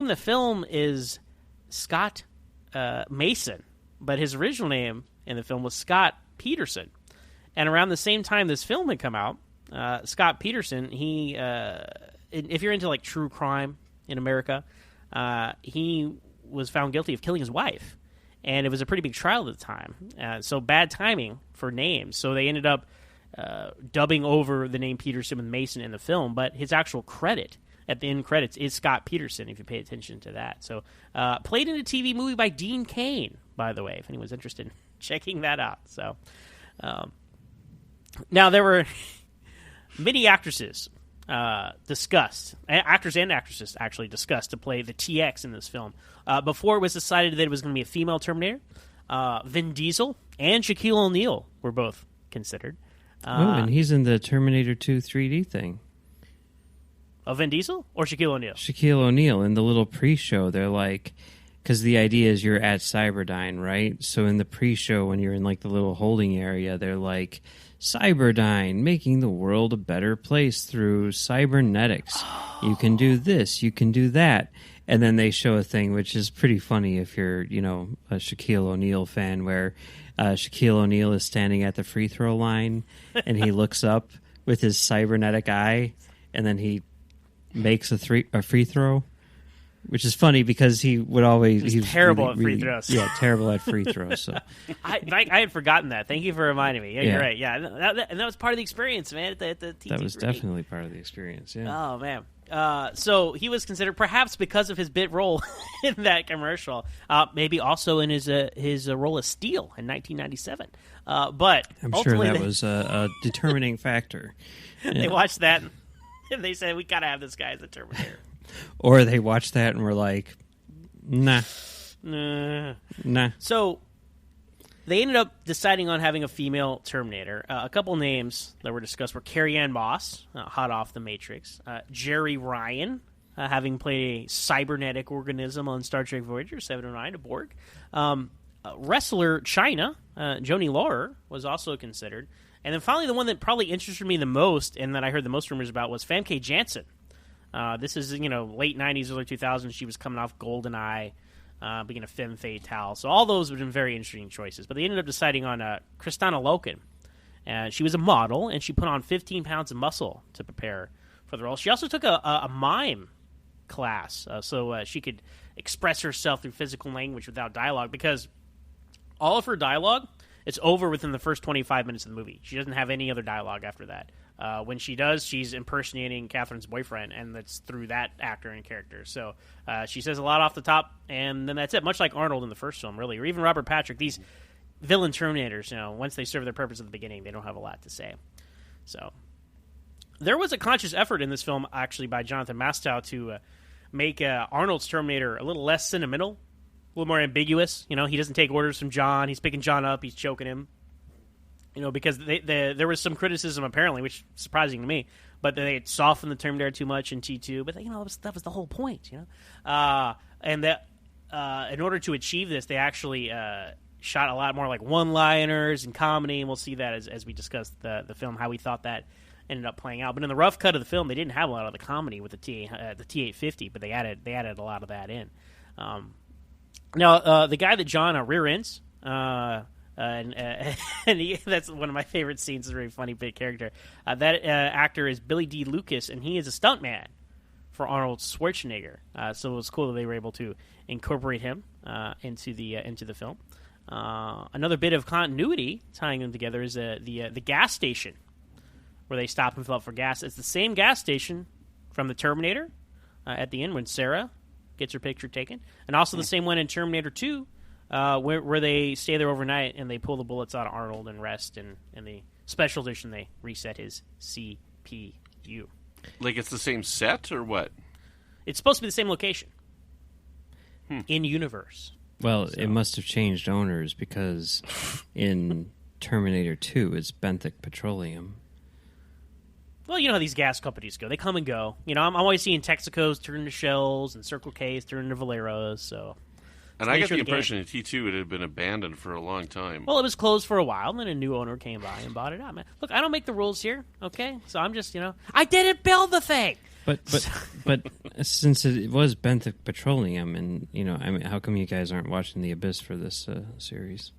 the film is Scott Mason, but his original name in the film was Scott Peterson. And around the same time this film had come out, Scott Peterson, he, if you're into like true crime in America, he was found guilty of killing his wife. And it was a pretty big trial at the time. So bad timing for names. So they ended up dubbing over the name Peterson with Mason in the film, but his actual credit at the end credits is Scott Peterson, if you pay attention to that. So played in a TV movie by Dean Cain, by the way, if anyone's interested in checking that out. So now there were many actresses discussed, actors and actresses actually discussed to play the TX in this film. Before it was decided that it was going to be a female Terminator, Vin Diesel and Shaquille O'Neal were both considered. And he's in the Terminator 2 3D thing. Vin Diesel or Shaquille O'Neal? Shaquille O'Neal in the little pre-show. They're like, because the idea is you're at Cyberdyne, right? So in the pre-show, when you're in like the little holding area, they're like, Cyberdyne, making the world a better place through cybernetics. You can do this, you can do that. And then they show a thing which is pretty funny if you're, you know, a Shaquille O'Neal fan, where Shaquille O'Neal is standing at the free throw line and he looks up with his cybernetic eye and then he makes a free throw, which is funny because he would always... He's terrible at free throws. Yeah, terrible at free throws. So I had forgotten that. Thank you for reminding me. Yeah, you're right. Yeah, and that was part of the experience, man, at the TT3. That was definitely part of the experience, yeah. Oh, man. So he was considered, perhaps because of his bit role in that commercial, maybe also in his role as Stahl in 1997. But I'm sure that was a determining factor. Yeah. They watched that and they said, we got to have this guy as the Terminator. Or they watched that and were like, nah. So they ended up deciding on having a female Terminator. A couple names that were discussed were Carrie-Anne Moss, hot off The Matrix. Jerry Ryan, having played a cybernetic organism on Star Trek Voyager 709, a Borg. Wrestler Chyna, Joni Laurer, was also considered. And then finally, the one that probably interested me the most and that I heard the most rumors about was Famke Janssen. This is, late 90s, early 2000s. She was coming off GoldenEye, being a femme fatale. So all those would have been very interesting choices. But they ended up deciding on Kristanna Loken. She was a model, and she put on 15 pounds of muscle to prepare for the role. She also took a mime class, so she could express herself through physical language without dialogue, because all of her dialogue, it's over within the first 25 minutes of the movie. She doesn't have any other dialogue after that. When she does, she's impersonating Catherine's boyfriend, and that's through that actor and character. So she says a lot off the top, and then that's it. Much like Arnold in the first film, really, or even Robert Patrick. These villain Terminators, once they serve their purpose at the beginning, they don't have a lot to say. So there was a conscious effort in this film, actually, by Jonathan Mastow to make Arnold's Terminator a little less sentimental, a little more ambiguous. He doesn't take orders from John. He's picking John up. He's choking him. Because there was some criticism, apparently, which is surprising to me, but they had softened the Terminator too much in T2. But, that was the whole point, And that in order to achieve this, they actually shot a lot more like one-liners and comedy, and we'll see that as we discuss the film, how we thought that ended up playing out. But in the rough cut of the film, they didn't have a lot of the comedy with the T850, but they added a lot of that in. Now, the guy that John rear ends... and that's one of my favorite scenes. It's a very funny big character. That actor is Billy D. Lucas, and he is a stuntman for Arnold Schwarzenegger. So it was cool that they were able to incorporate him into the film. Another bit of continuity tying them together is the gas station where they stop and fill up for gas. It's the same gas station from the Terminator at the end when Sarah gets her picture taken, and also the same one in Terminator 2. Where they stay there overnight and they pull the bullets out of Arnold and rest, and in the special edition they reset his CPU. Like it's the same set or what? It's supposed to be the same location. In universe. Well, it must have changed owners, because in Terminator 2 it's Benthic Petroleum. Well, you know how these gas companies go. They come and go. I'm always seeing Texacos turn into Shells and Circle K's turn into Valeros, so... And I got the impression that T2 it had been abandoned for a long time. Well, it was closed for a while, and then a new owner came by and bought it out. Man, look, I don't make the rules here, okay? So I'm just, I didn't build the thing. But since it was benthic petroleum, and I mean, how come you guys aren't watching The Abyss for this series?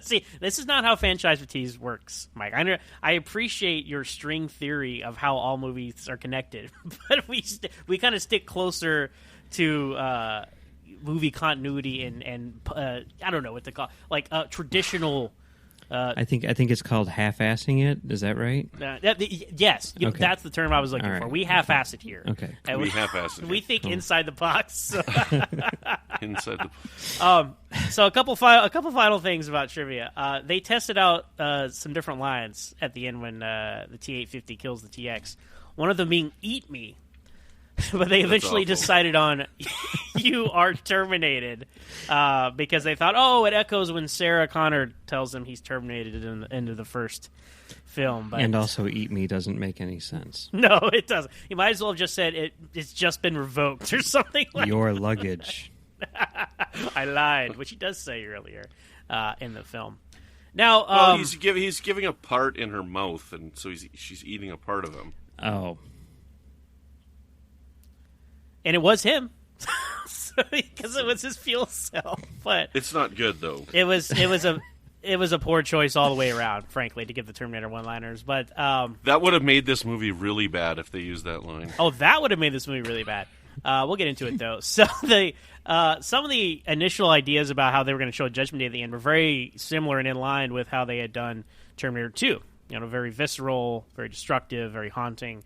See, this is not how franchise fatigue works, Mike. I appreciate your string theory of how all movies are connected, but we kind of stick closer to movie continuity and I don't know what to call traditional. I think it's called half-assing it. Is that right? Yes, Okay. That's the term I was looking for. We half-ass it here. Okay, we half-ass it. We think inside the box. Inside the. So a couple final things about trivia. They tested out some different lines at the end when the T-850 kills the TX. One of them being "Eat me," but they eventually decided on "You are terminated" because they thought, it echoes when Sarah Connor tells him he's terminated in the end of the first film. But and also, "Eat me" doesn't make any sense. No, it doesn't. You might as well have just said it's just been revoked or something like your luggage. I lied, which he does say earlier in the film. Now, he's giving a part in her mouth, and so she's eating a part of him. Oh, and it was him, because it was his fuel cell. But it's not good though. It was a poor choice all the way around, frankly, to give the Terminator one-liners. But that would have made this movie really bad if they used that line. Oh, that would have made this movie really bad. We'll get into it though. So some of the initial ideas about how they were going to show Judgment Day at the end were very similar and in line with how they had done Terminator 2. Very visceral, very destructive, very haunting.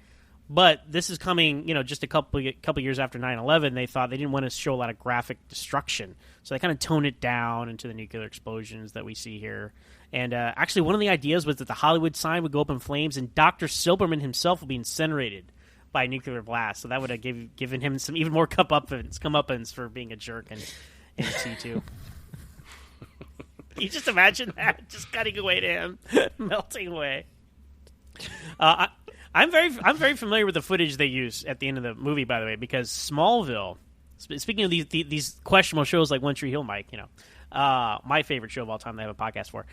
But this is coming, just a couple years after 9/11. They thought they didn't want to show a lot of graphic destruction, so they kind of toned it down into the nuclear explosions that we see here. And actually, one of the ideas was that the Hollywood sign would go up in flames, and Dr. Silberman himself would be incinerated by a nuclear blast. So that would have given him some even more comeuppance for being a jerk in T2. You just imagine that, just cutting away to him, melting away. I'm very familiar with the footage they use at the end of the movie, by the way, because Smallville. Speaking of these questionable shows like One Tree Hill, Mike, my favorite show of all time. They have a podcast for.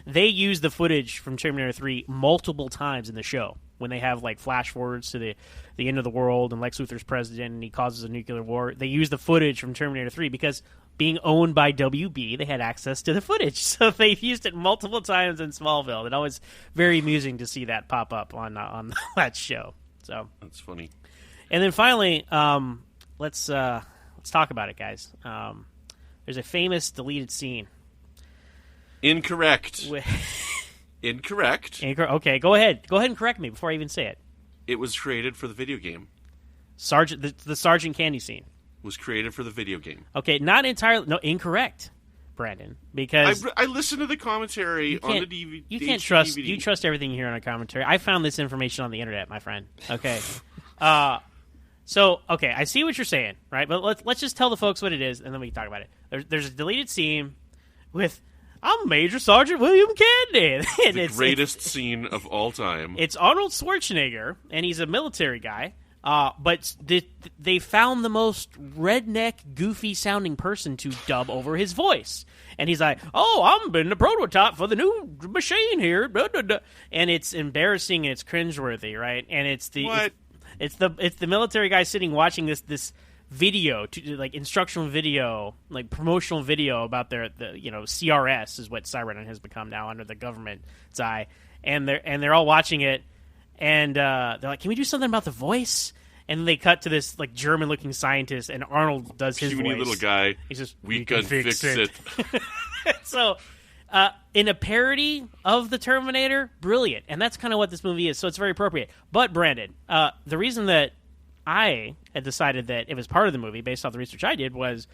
They use the footage from Terminator 3 multiple times in the show when they have flash forwards to the end of the world and Lex Luthor's president and he causes a nuclear war. They use the footage from Terminator 3 because being owned by WB, they had access to the footage, so they've used it multiple times in Smallville. It's always very amusing to see that pop up on that show. So that's funny. And then finally, let's talk about it, guys. There's a famous deleted scene. Incorrect. Incorrect. Okay, go ahead and correct me before I even say it. It was created for the video game. The Sergeant Candy scene was created for the video game. Okay, not entirely. No, incorrect, Brandon. Because I listened to the commentary on the DVD. You can't trust. You trust everything you hear on a commentary. I found this information on the internet, my friend. Okay. So I see what you're saying, right? But let's just tell the folks what it is, and then we can talk about it. There's a deleted scene with I'm Major Sergeant William Candy. The greatest scene of all time. It's Arnold Schwarzenegger, and he's a military guy. But they found the most redneck, goofy-sounding person to dub over his voice. And he's like, I'm been the prototype for the new machine here. Blah, blah, blah. And it's embarrassing and it's cringeworthy, right? And it's the military guy sitting watching this video, instructional video, promotional video about their CRS is what Cyberdyne has become now under the government's eye. And they're all watching it. And they're like, can we do something about the voice? And then they cut to this German-looking scientist, and Arnold does his puny voice. Little guy. He says, "We can fix it." So, in a parody of the Terminator, brilliant, and that's kind of what this movie is. So it's very appropriate. But Brandon, the reason that I had decided that it was part of the movie, based off the research I did, was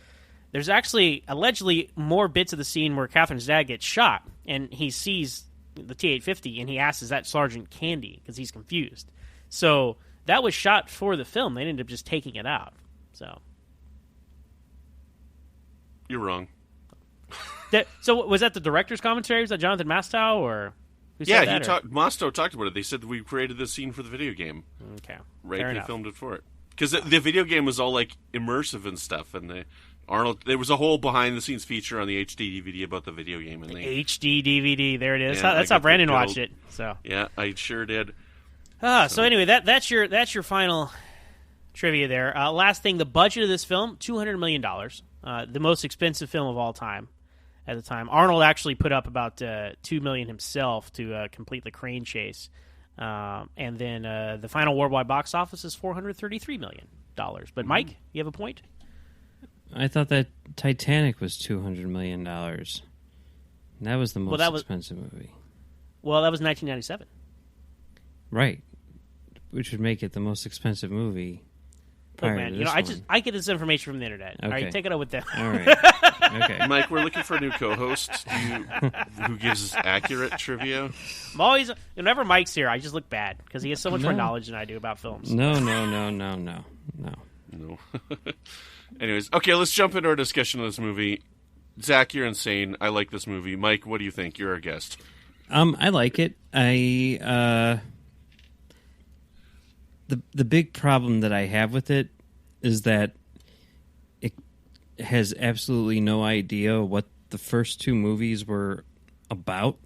there's actually allegedly more bits of the scene where Catherine's dad gets shot, and he sees the T-850, and he asks, is that Sergeant Candy? Because he's confused. So that was shot for the film. They ended up just taking it out. So you're wrong. So was that the director's commentary? Was that Jonathan Mastow? Or who said that, Mastow talked about it. They said that we created this scene for the video game. Okay. Right, they filmed it for it. Because the video game was all immersive and stuff, and there was a whole behind-the-scenes feature on the HD DVD about the video game. And HD DVD, there it is. Yeah, That's how Brandon watched it. So yeah, I sure did. So anyway, that's your final trivia there. Last thing, the budget of this film, $200 million. The most expensive film of all time at the time. Arnold actually put up about $2 million himself to complete the crane chase. And then the final worldwide box office is $433 million. But Mike, you have a point? I thought that Titanic was $200 million. That was the most expensive movie. Well, that was 1997. Right. Which would make it the most expensive movie. Look, man, I get this information from the internet. Okay. All right, take it up with them. All right. Okay. Mike, we're looking for a new co-host who gives accurate trivia. I'm always, whenever Mike's here, I just look bad because he has so much more knowledge than I do about films. No. Anyways, okay, let's jump into our discussion of this movie. Zach, you're insane. I like this movie. Mike, what do you think? You're our guest. I like it. The big problem that I have with it is that it has absolutely no idea what the first two movies were about,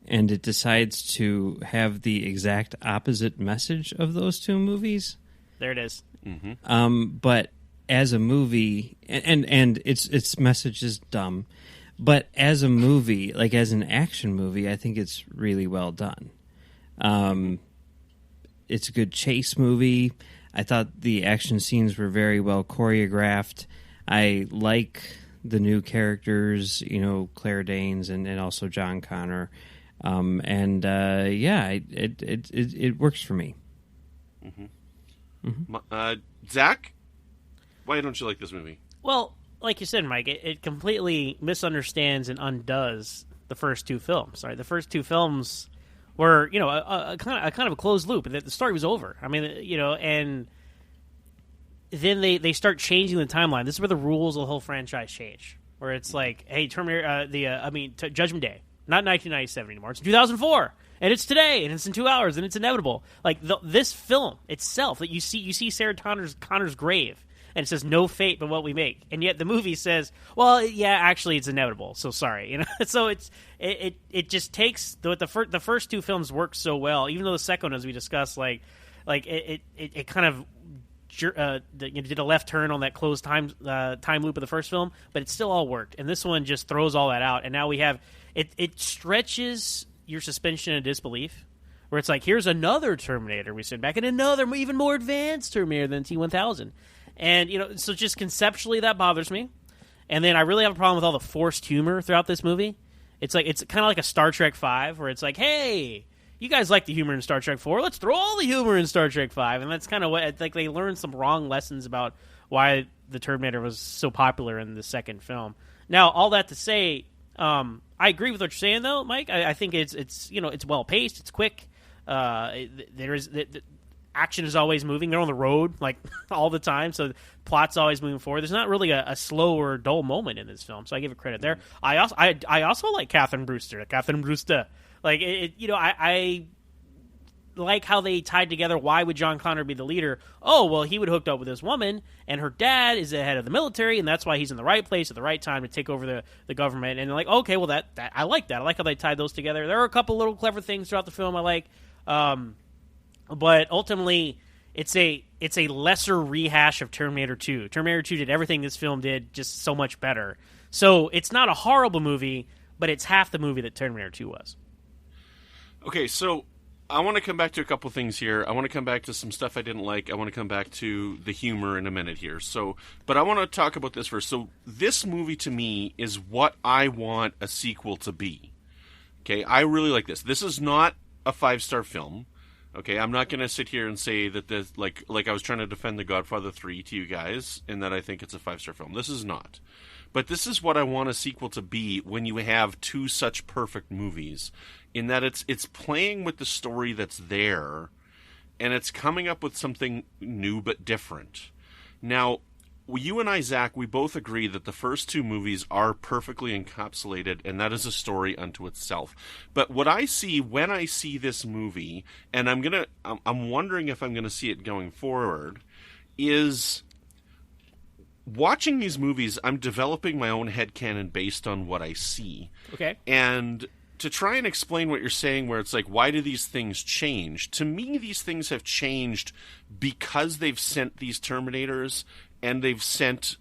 and it decides to have the exact opposite message of those two movies. There it is. Mm-hmm. But as a movie, and its message is dumb, but as a movie, like as an action movie, I think it's really well done. It's a good chase movie. I thought the action scenes were very well choreographed. I like the new characters, Claire Danes and also John Connor. It works for me. Mm-hmm. Mm-hmm. Zach, why don't you like this movie? Well, like you said, Mike, it completely misunderstands and undoes the first two films. Right? The first two films were, a kind of a closed loop. The story was over. I mean, and then they start changing the timeline. This is where the rules of the whole franchise change. Where it's like, hey, Terminator, Judgment Day, not 1997 anymore. It's 2004, and it's today, and it's in 2 hours, and it's inevitable. Like this film itself, that you see Sarah Connor's grave, and it says no fate but what we make, and yet the movie says, well, yeah, actually, it's inevitable. So sorry, So it just takes the first two films work so well, even though the second, as we discussed, it kind of did a left turn on that closed time loop of the first film, but it still all worked. And this one just throws all that out, and now we have it stretches your suspension of disbelief, where it's like, here's another Terminator we send back, and another even more advanced Terminator than T-1000. And, so just conceptually that bothers me. And then I really have a problem with all the forced humor throughout this movie. It's kind of like a Star Trek 5, where it's like, hey, you guys like the humor in Star Trek 4. Let's throw all the humor in Star Trek 5. And that's kind of what, like, they learned some wrong lessons about why the Terminator was so popular in the second film. Now, all that to say, I agree with what you're saying, though, Mike. I think it's well paced. It's quick. Action is always moving. They're on the road like all the time, so the plot's always moving forward. There's not really a slow or dull moment in this film, so I give it credit there. I also like Catherine Brewster. Like I like how they tied together. Why would John Connor be the leader? Oh, well, he would hooked up with this woman, and her dad is the head of the military, and that's why he's in the right place at the right time to take over the government. And they're like, okay, well, that I like that. I like how they tied those together. There are a couple little clever things throughout the film I like. But ultimately, it's a lesser rehash of Terminator 2. Terminator 2 did everything this film did, just so much better. So it's not a horrible movie, but it's half the movie that Terminator 2 was. Okay, so I want to come back to a couple things here. I want to come back to some stuff I didn't like. I want to come back to the humor in a minute here. But I want to talk about this first. So this movie, to me, is what I want a sequel to be. Okay, I really like this. This is not a 5-star film. Okay, I'm not going to sit here and say that this, like I was trying to defend The Godfather 3 to you guys, and that I think it's a 5-star film. This is not. But this is what I want a sequel to be when you have two such perfect movies, in that it's playing with the story that's there, and it's coming up with something new but different. Now, you and I, Zach, we both agree that the first two movies are perfectly encapsulated, and that is a story unto itself. But what I see when I see this movie, and I'm wondering if I'm gonna see it going forward, is watching these movies, I'm developing my own headcanon based on what I see. Okay. And to try and explain what you're saying, where it's like, why do these things change? To me, these things have changed because they've sent these Terminators and they've sent